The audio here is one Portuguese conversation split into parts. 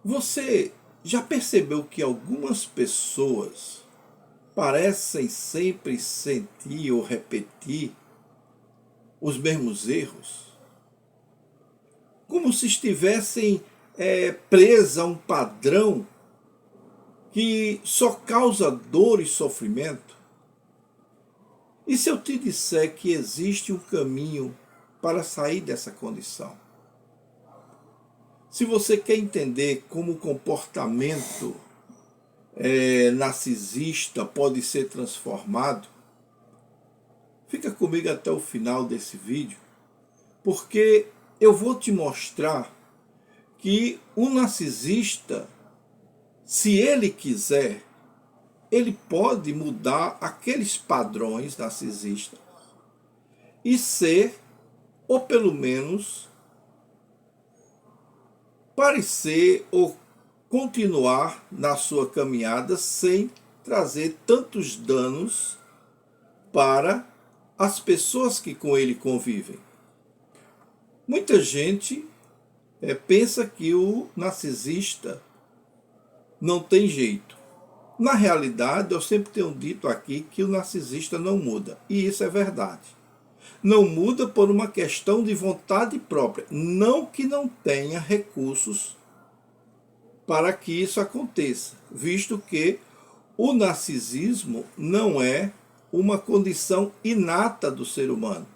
Você já percebeu que algumas pessoas parecem sempre sentir ou repetir os mesmos erros? Como se estivessem presas a um padrão que só causa dor e sofrimento? E se eu te disser que existe um caminho para sair dessa condição? Se você quer entender como o comportamento narcisista pode ser transformado, fica comigo até o final desse vídeo, porque eu vou te mostrar que o narcisista, se ele quiser, ele pode mudar aqueles padrões narcisistas e ser, ou pelo menos, parecer ou continuar na sua caminhada sem trazer tantos danos para as pessoas que com ele convivem. Muita gente pensa que o narcisista não tem jeito. Na realidade, eu sempre tenho dito aqui que o narcisista não muda, e isso é verdade. Não muda por uma questão de vontade própria, não que não tenha recursos para que isso aconteça, visto que o narcisismo não é uma condição inata do ser humano.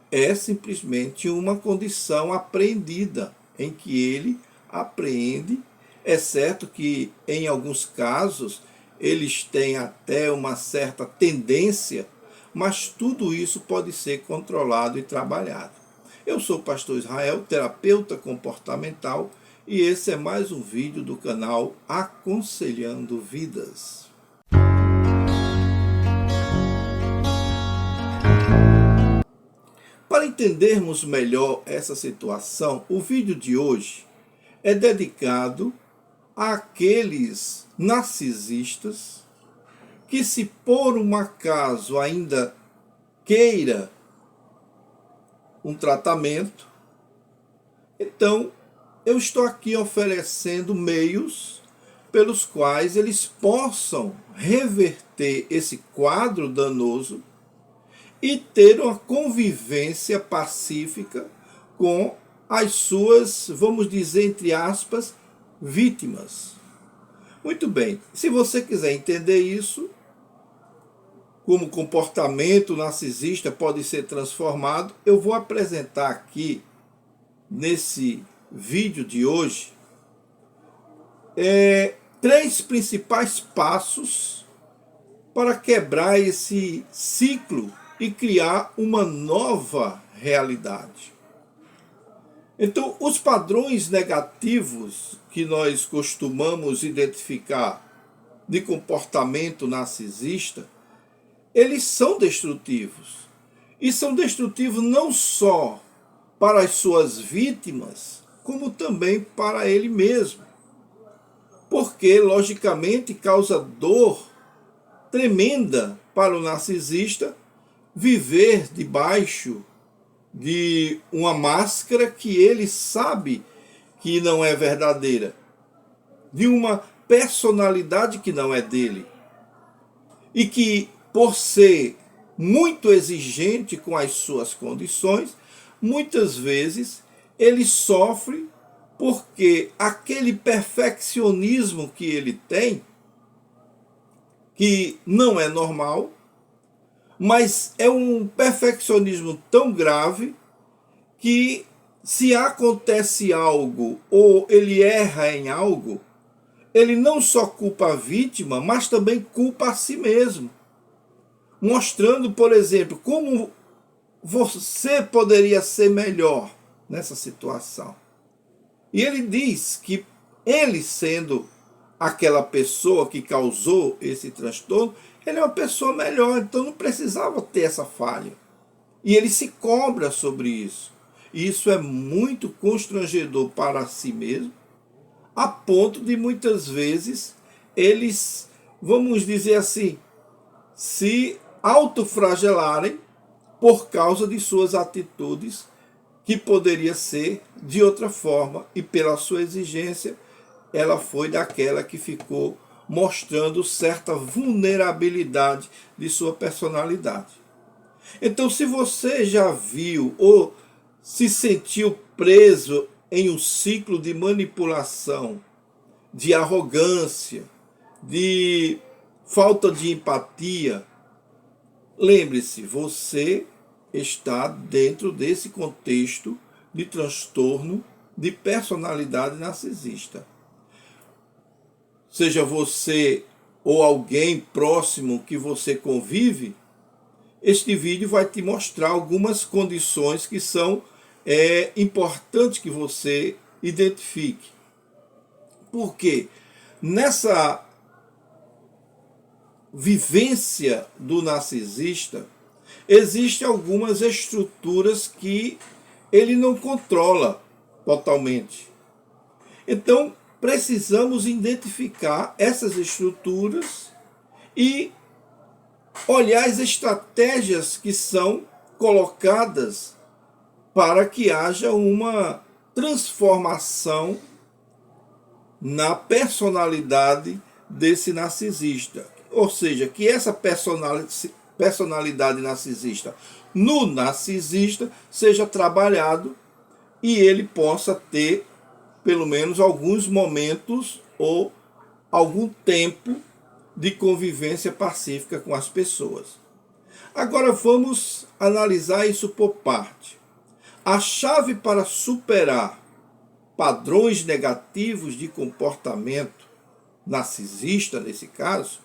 É simplesmente uma condição apreendida, em que ele apreende. É certo que, em alguns casos, eles têm até uma certa tendência, mas tudo isso pode ser controlado e trabalhado. Eu sou o pastor Israel, terapeuta comportamental, e esse é mais um vídeo do canal Aconselhando Vidas. Para entendermos melhor essa situação, o vídeo de hoje é dedicado àqueles narcisistas que, se por um acaso ainda queira um tratamento, então eu estou aqui oferecendo meios pelos quais eles possam reverter esse quadro danoso e ter uma convivência pacífica com as suas, vamos dizer, entre aspas, vítimas. Muito bem, se você quiser entender isso, como o comportamento narcisista pode ser transformado, eu vou apresentar aqui, nesse vídeo de hoje, 3 principais passos para quebrar esse ciclo e criar uma nova realidade. Então, os padrões negativos que nós costumamos identificar de comportamento narcisista, eles são destrutivos. E são destrutivos não só para as suas vítimas, como também para ele mesmo. Porque, logicamente, causa dor tremenda para o narcisista viver debaixo de uma máscara que ele sabe que não é verdadeira, de uma personalidade que não é dele, e que, por ser muito exigente com as suas condições, muitas vezes ele sofre porque aquele perfeccionismo que ele tem, que não é normal, mas é um perfeccionismo tão grave que, se acontece algo ou ele erra em algo, ele não só culpa a vítima, mas também culpa a si mesmo. Mostrando, por exemplo, como você poderia ser melhor nessa situação. E ele diz que ele, sendo aquela pessoa que causou esse transtorno, ele é uma pessoa melhor, então não precisava ter essa falha. E ele se cobra sobre isso. E isso é muito constrangedor para si mesmo, a ponto de muitas vezes eles, vamos dizer assim, se autoflagelarem por causa de suas atitudes, que poderia ser de outra forma, e pela sua exigência ela foi daquela que ficou mostrando certa vulnerabilidade de sua personalidade. Então, se você já viu ou se sentiu preso em um ciclo de manipulação, de arrogância, de falta de empatia, lembre-se, você está dentro desse contexto de transtorno de personalidade narcisista. Seja você ou alguém próximo que você convive, este vídeo vai te mostrar algumas condições que são importantes que você identifique. Porque nessa vivência do narcisista, existem algumas estruturas que ele não controla totalmente. Então, precisamos identificar essas estruturas e olhar as estratégias que são colocadas para que haja uma transformação na personalidade desse narcisista. Ou seja, que essa personalidade narcisista no narcisista seja trabalhado e ele possa ter pelo menos alguns momentos ou algum tempo de convivência pacífica com as pessoas. Agora vamos analisar isso por parte. A chave para superar padrões negativos de comportamento narcisista, nesse caso,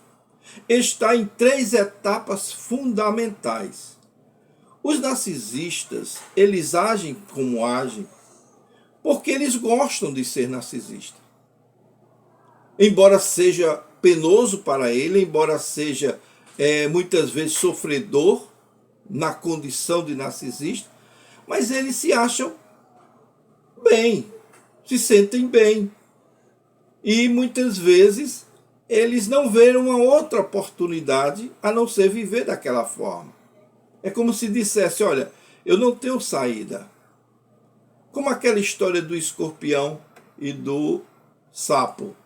está em 3 etapas fundamentais. Os narcisistas, eles agem como agem porque eles gostam de ser narcisistas. Embora seja penoso para ele, embora seja muitas vezes sofredor na condição de narcisista, mas eles se acham bem, se sentem bem. E muitas vezes eles não veem uma outra oportunidade a não ser viver daquela forma. É como se dissesse, olha, eu não tenho saída. Como aquela história do escorpião e do sapo.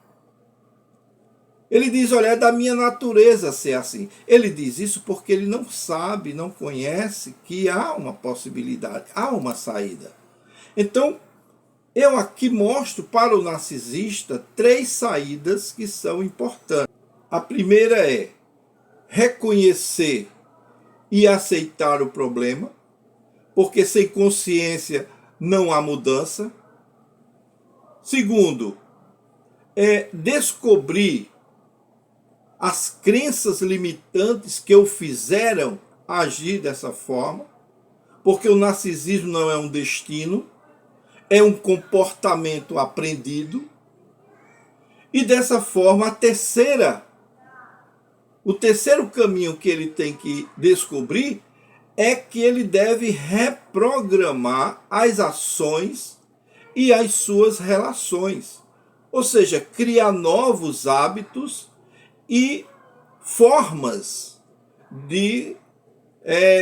Ele diz, olha, é da minha natureza ser assim. Ele diz isso porque ele não sabe, não conhece que há uma possibilidade, há uma saída. Então, eu aqui mostro para o narcisista 3 saídas que são importantes. A primeira é reconhecer e aceitar o problema, porque sem consciência não há mudança. Segundo, é descobrir as crenças limitantes que o fizeram agir dessa forma, porque o narcisismo não é um destino, é um comportamento aprendido. E dessa forma, o terceiro caminho que ele tem que descobrir é que ele deve reprogramar as ações e as suas relações. Ou seja, criar novos hábitos e formas de,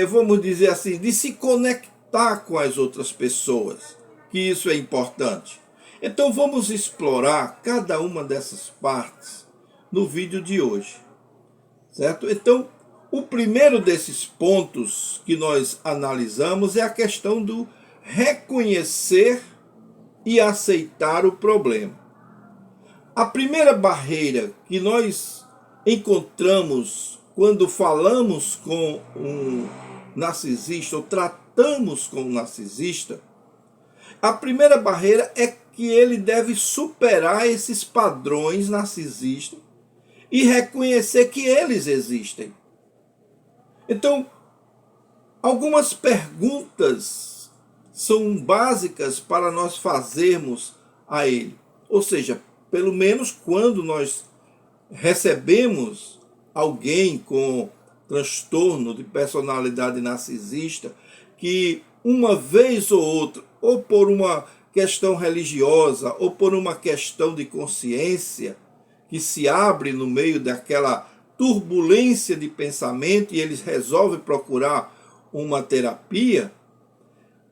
vamos dizer assim, de se conectar com as outras pessoas, que isso é importante. Então vamos explorar cada uma dessas partes no vídeo de hoje, certo? Então, o primeiro desses pontos que nós analisamos é a questão do reconhecer e aceitar o problema. A primeira barreira que nós encontramos quando falamos com um narcisista ou tratamos com um narcisista, a primeira barreira é que ele deve superar esses padrões narcisistas e reconhecer que eles existem. Então, algumas perguntas são básicas para nós fazermos a ele. Ou seja, pelo menos quando nós recebemos alguém com transtorno de personalidade narcisista, que uma vez ou outra, ou por uma questão religiosa, ou por uma questão de consciência, que se abre no meio daquela turbulência de pensamento e eles resolvem procurar uma terapia,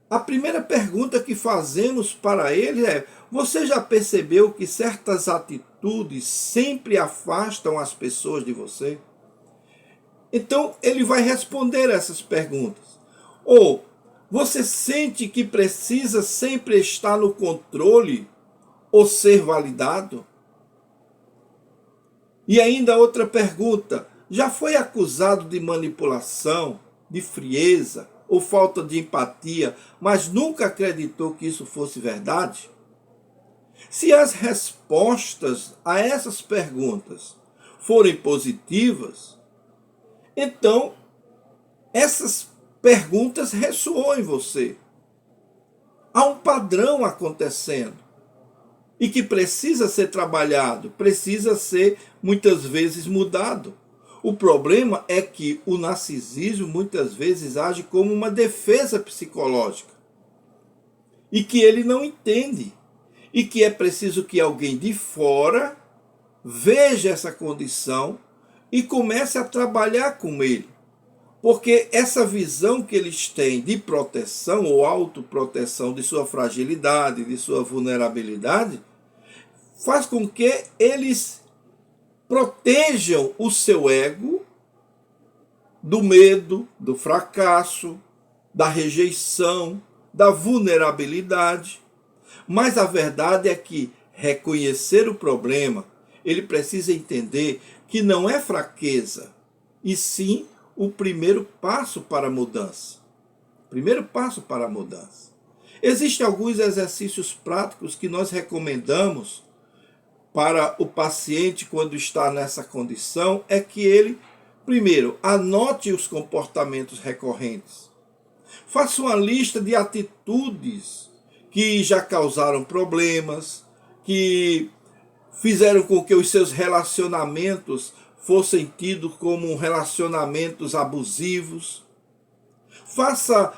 a primeira pergunta que fazemos para ele é: Você já percebeu que certas atitudes sempre afastam as pessoas de você? Então, ele vai responder essas perguntas. Ou você sente que precisa sempre estar no controle ou ser validado? E ainda outra pergunta: já foi acusado de manipulação, de frieza ou falta de empatia, mas nunca acreditou que isso fosse verdade? Se as respostas a essas perguntas forem positivas, então essas perguntas ressoam em você. Há um padrão acontecendo e que precisa ser trabalhado, precisa ser muitas vezes mudado. O problema é que o narcisismo muitas vezes age como uma defesa psicológica e que ele não entende, e que é preciso que alguém de fora veja essa condição e comece a trabalhar com ele. Porque essa visão que eles têm de proteção ou autoproteção de sua fragilidade, de sua vulnerabilidade, faz com que eles protejam o seu ego do medo, do fracasso, da rejeição, da vulnerabilidade. Mas a verdade é que reconhecer o problema, ele precisa entender que não é fraqueza, e sim o primeiro passo para a mudança. Primeiro passo para a mudança. Existem alguns exercícios práticos que nós recomendamos para o paciente quando está nessa condição, é que ele, primeiro, anote os comportamentos recorrentes. Faça uma lista de atitudes que já causaram problemas, que fizeram com que os seus relacionamentos fossem tidos como relacionamentos abusivos. Faça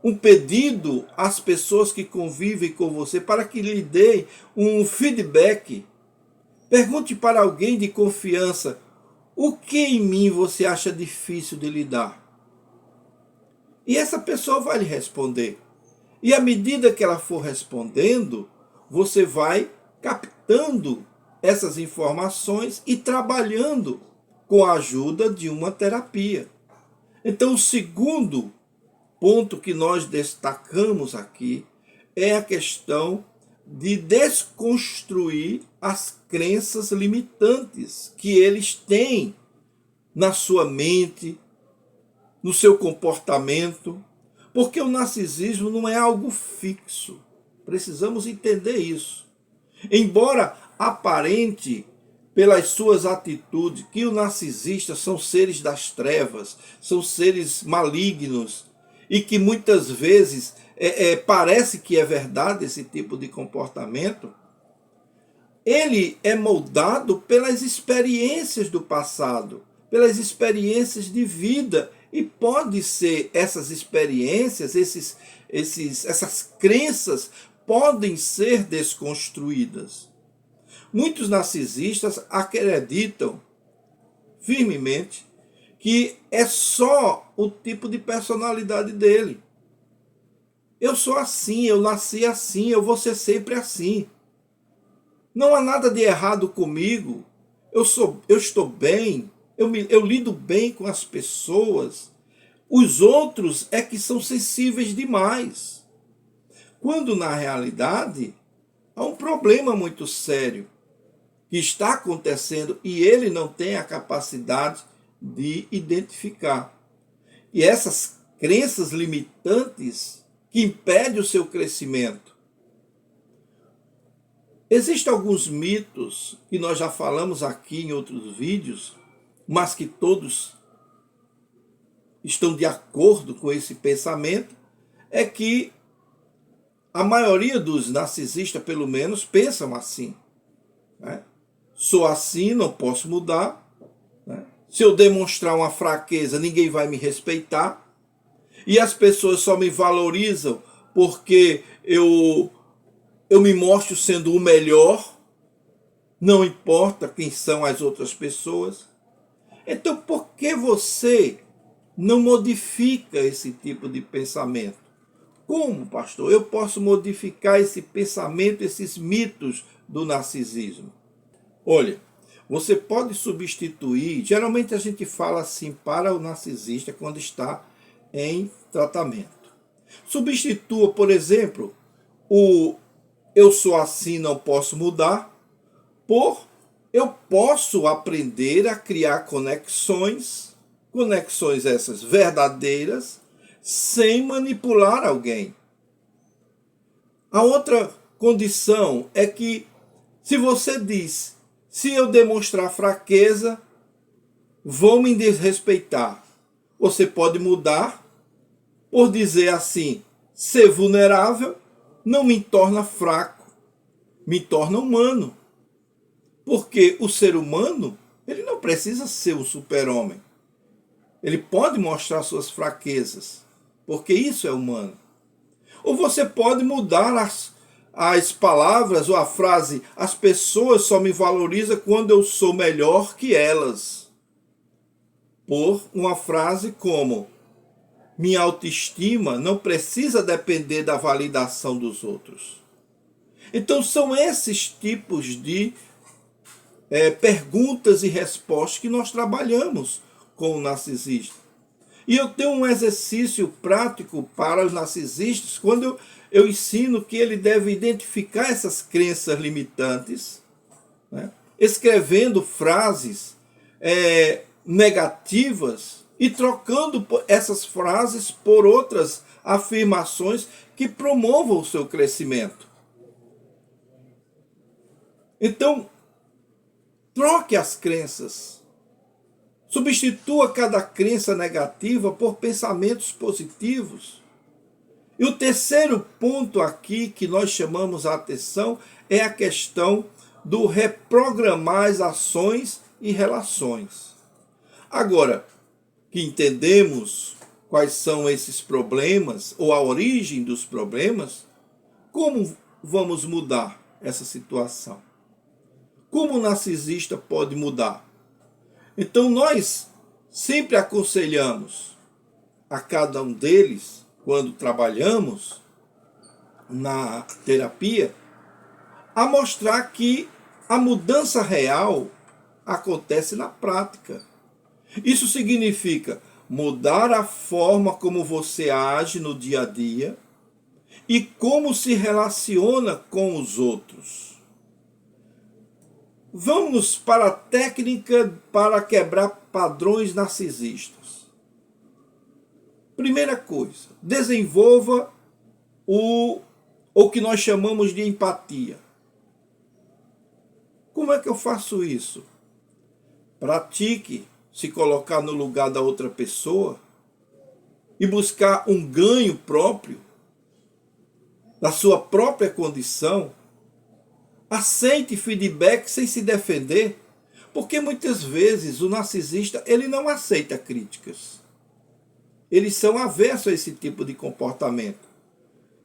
um pedido às pessoas que convivem com você para que lhe deem um feedback. Pergunte para alguém de confiança: o que em mim você acha difícil de lidar? E essa pessoa vai lhe responder. E à medida que ela for respondendo, você vai captando essas informações e trabalhando com a ajuda de uma terapia. Então, o segundo ponto que nós destacamos aqui é a questão de desconstruir as crenças limitantes que eles têm na sua mente, no seu comportamento, porque o narcisismo não é algo fixo. Precisamos entender isso. Embora aparente pelas suas atitudes que os narcisistas são seres das trevas, são seres malignos, e que muitas vezes parece que é verdade esse tipo de comportamento, ele é moldado pelas experiências do passado, pelas experiências de vida, e pode ser essas experiências, essas crenças podem ser desconstruídas. Muitos narcisistas acreditam firmemente que é só o tipo de personalidade dele. Eu sou assim, eu nasci assim, eu vou ser sempre assim. Não há nada de errado comigo. Eu estou bem, eu lido bem com as pessoas. Os outros é que são sensíveis demais. Quando na realidade há um problema muito sério que está acontecendo e ele não tem a capacidade de identificar. E essas crenças limitantes que impedem o seu crescimento. Existem alguns mitos que nós já falamos aqui em outros vídeos, mas que todos estão de acordo com esse pensamento, é que a maioria dos narcisistas, pelo menos, pensam assim. Né? Sou assim, não posso mudar. Né? Se eu demonstrar uma fraqueza, ninguém vai me respeitar. E as pessoas só me valorizam porque eu me mostro sendo o melhor. Não importa quem são as outras pessoas. Então, por que você não modifica esse tipo de pensamento? Como, pastor, eu posso modificar esse pensamento, esses mitos do narcisismo? Olha, você pode substituir, geralmente a gente fala assim para o narcisista quando está em tratamento. Substitua, por exemplo, o eu sou assim, não posso mudar, por eu posso aprender a criar conexões essas verdadeiras, sem manipular alguém. A outra condição é que, se você diz, se eu demonstrar fraqueza, vão me desrespeitar. Você pode mudar por dizer assim, ser vulnerável não me torna fraco, me torna humano. Porque o ser humano, ele não precisa ser um super-homem. Ele pode mostrar suas fraquezas, porque isso é humano. Ou você pode mudar as palavras ou a frase, as pessoas só me valorizam quando eu sou melhor que elas, por uma frase como, minha autoestima não precisa depender da validação dos outros. Então são esses tipos de perguntas e respostas que nós trabalhamos com o narcisista. E eu tenho um exercício prático para os narcisistas, quando eu ensino que ele deve identificar essas crenças limitantes, né, escrevendo frases negativas e trocando essas frases por outras afirmações que promovam o seu crescimento. Então, troque as crenças. Substitua cada crença negativa por pensamentos positivos. E o terceiro ponto aqui que nós chamamos a atenção é a questão do reprogramar as ações e relações. Agora, que entendemos quais são esses problemas ou a origem dos problemas, como vamos mudar essa situação? Como o narcisista pode mudar? Então nós sempre aconselhamos a cada um deles, quando trabalhamos na terapia, a mostrar que a mudança real acontece na prática. Isso significa mudar a forma como você age no dia a dia e como se relaciona com os outros. Vamos para a técnica para quebrar padrões narcisistas. Primeira coisa, desenvolva o que nós chamamos de empatia. Como é que eu faço isso? Pratique se colocar no lugar da outra pessoa e buscar um ganho próprio, da sua própria condição. Aceite feedback sem se defender, porque muitas vezes o narcisista ele não aceita críticas. Eles são aversos a esse tipo de comportamento.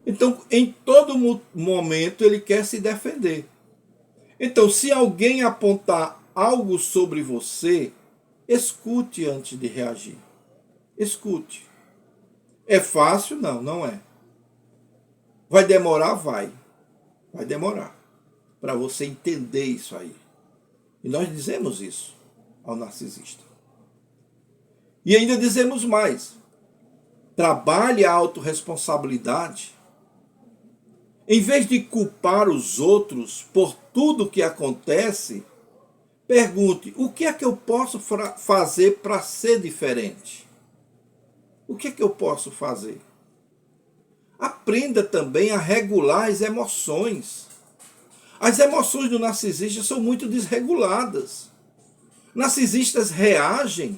Então, em todo momento, ele quer se defender. Então, se alguém apontar algo sobre você, escute antes de reagir. Escute. É fácil? Não, não é. Vai demorar? Vai. Vai demorar para você entender isso aí. E nós dizemos isso ao narcisista. E ainda dizemos mais. Trabalhe a autorresponsabilidade. Em vez de culpar os outros por tudo que acontece, pergunte, o que é que eu posso fazer para ser diferente? O que é que eu posso fazer? Aprenda também a regular as emoções. As emoções do narcisista são muito desreguladas. Narcisistas reagem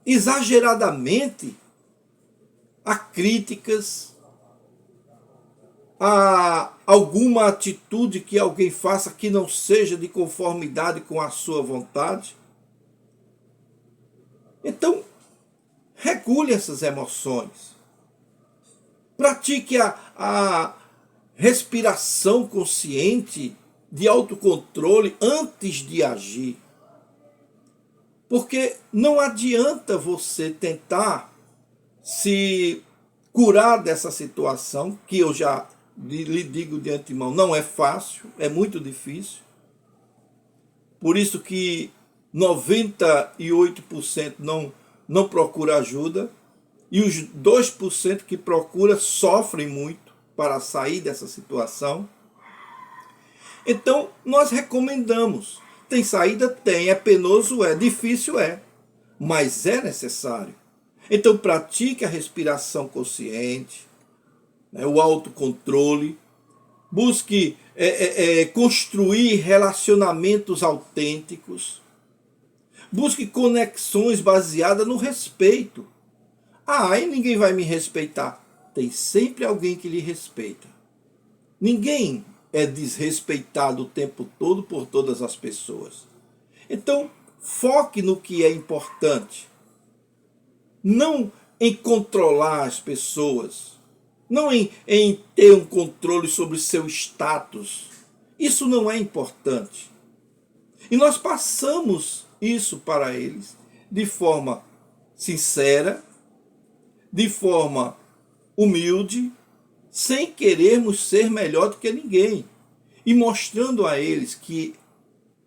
exageradamente a críticas, a alguma atitude que alguém faça que não seja de conformidade com a sua vontade. Então, regule essas emoções. Pratique a respiração consciente de autocontrole antes de agir. Porque não adianta você tentar se curar dessa situação, que eu já lhe digo de antemão, não é fácil, é muito difícil. Por isso que 98% não procura ajuda, e os 2% que procura sofrem muito para sair dessa situação. Então, nós recomendamos. Tem saída? Tem. É penoso? É. Difícil? É. Mas é necessário. Então, pratique a respiração consciente, né, o autocontrole. Busque construir relacionamentos autênticos. Busque conexões baseadas no respeito. Ah, aí ninguém vai me respeitar. Tem sempre alguém que lhe respeita. Ninguém é desrespeitado o tempo todo por todas as pessoas. Então, foque no que é importante. Não em controlar as pessoas. Não em ter um controle sobre seu status. Isso não é importante. E nós passamos isso para eles de forma sincera, de forma humilde, sem querermos ser melhor do que ninguém. E mostrando a eles que,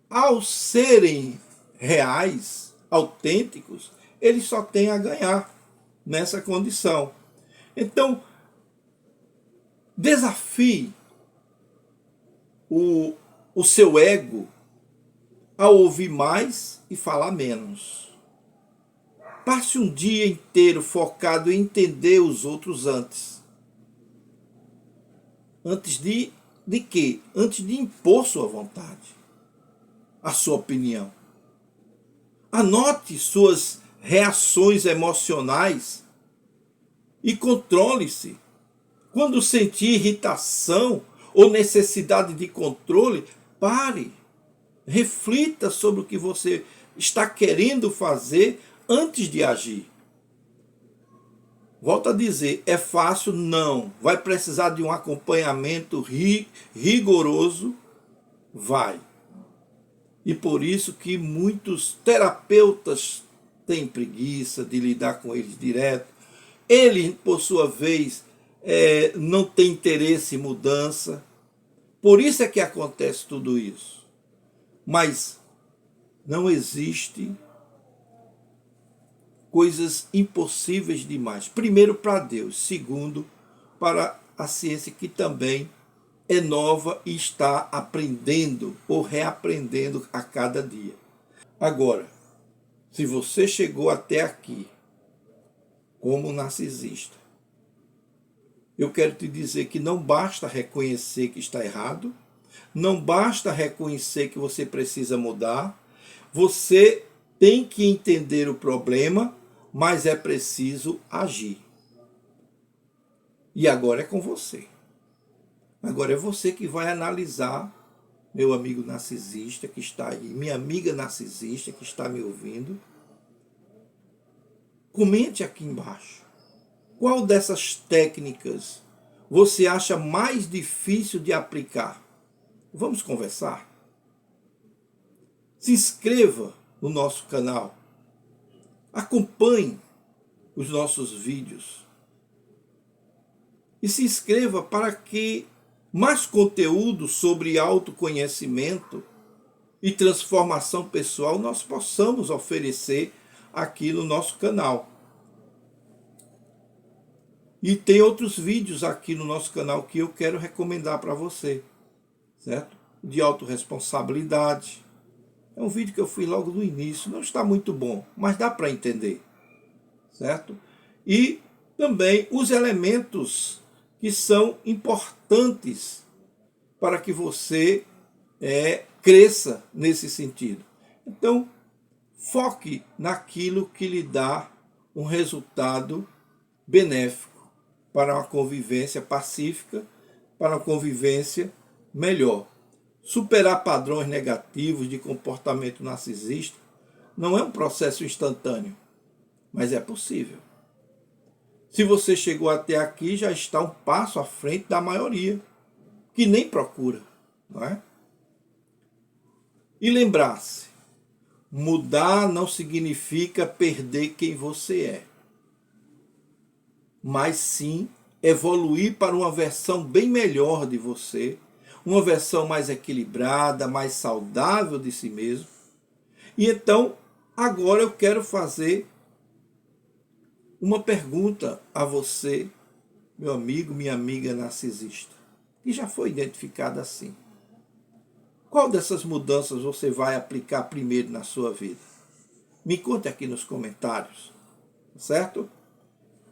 ao serem reais, autênticos, eles só têm a ganhar nessa condição. Então, desafie o seu ego a ouvir mais e falar menos. Passe um dia inteiro focado em entender os outros antes. Antes de quê? Antes de impor sua vontade, a sua opinião. Anote suas reações emocionais e controle-se. Quando sentir irritação ou necessidade de controle, pare. Reflita sobre o que você está querendo fazer antes de agir. Volto a dizer, é fácil? Não. Vai precisar de um acompanhamento rigoroso? Vai. E por isso que muitos terapeutas têm preguiça de lidar com eles direto. Ele, por sua vez, não tem interesse em mudança. Por isso é que acontece tudo isso. Mas não existe coisas impossíveis demais. Primeiro, para Deus. Segundo, para a ciência, que também é nova e está aprendendo ou reaprendendo a cada dia. Agora, se você chegou até aqui como narcisista, eu quero te dizer que não basta reconhecer que está errado, não basta reconhecer que você precisa mudar, você tem que entender o problema, mas é preciso agir. E agora é com você. Agora é você que vai analisar, meu amigo narcisista que está aí, minha amiga narcisista que está me ouvindo. Comente aqui embaixo. Qual dessas técnicas você acha mais difícil de aplicar? Vamos conversar? Se inscreva no nosso canal. Acompanhe os nossos vídeos. E se inscreva para que mais conteúdo sobre autoconhecimento e transformação pessoal nós possamos oferecer aqui no nosso canal. E tem outros vídeos aqui no nosso canal que eu quero recomendar para você, certo? De autorresponsabilidade. É um vídeo que eu fiz logo no início, não está muito bom, mas dá para entender, certo? E também os elementos que são importantes para que você cresça nesse sentido. Então, foque naquilo que lhe dá um resultado benéfico para uma convivência pacífica, para uma convivência melhor. Superar padrões negativos de comportamento narcisista não é um processo instantâneo, mas é possível. Se você chegou até aqui, já está um passo à frente da maioria, que nem procura, não é? E lembrar-se, mudar não significa perder quem você é. mas sim evoluir para uma versão bem melhor de você, uma versão mais equilibrada, mais saudável de si mesmo. E então, agora eu quero fazer uma pergunta a você, meu amigo, minha amiga narcisista, que já foi identificada assim. Qual dessas mudanças você vai aplicar primeiro na sua vida? Me conte aqui nos comentários, certo?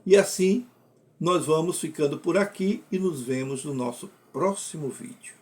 E assim, nós vamos ficando por aqui e nos vemos no nosso próximo vídeo.